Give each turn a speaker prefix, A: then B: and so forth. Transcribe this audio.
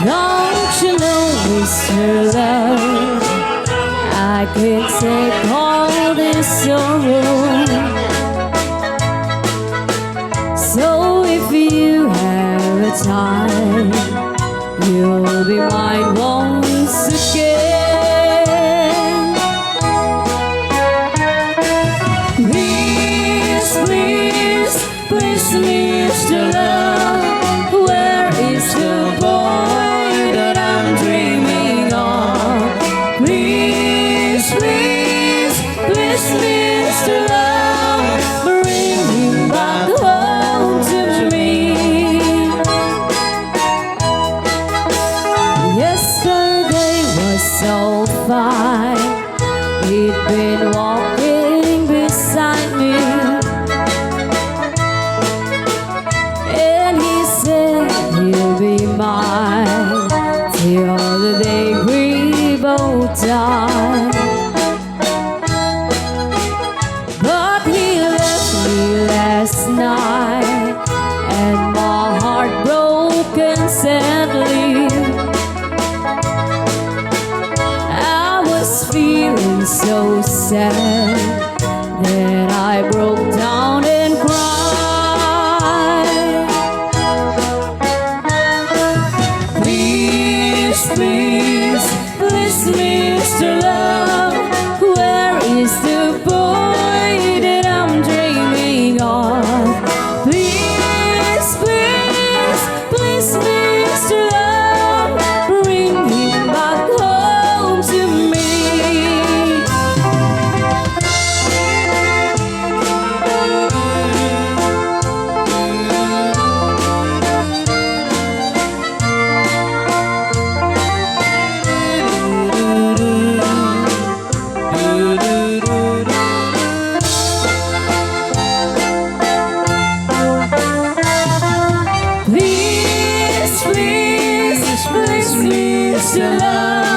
A: Don't you know, Mr. Love, I can't take all this sorrow. So if you have a time, you'll be mine once again. Please, please, please, Mr. Love, where is the boy that I'm dreaming of? Please, please, please, Mr. Love, bring him back home to me. Yesterday was so fine, he'd been walking beside me, and he said he'll be mine till the day we both die. But he left me last night, and my heart broken sadly. I was feeling so sad that I broke down and cried. Please, please, please, Mr. Love, where is the boy that I'm dreaming of? Please, please, please, Mr. Love, bring him back home to me. Please, please, please, Mr. Love,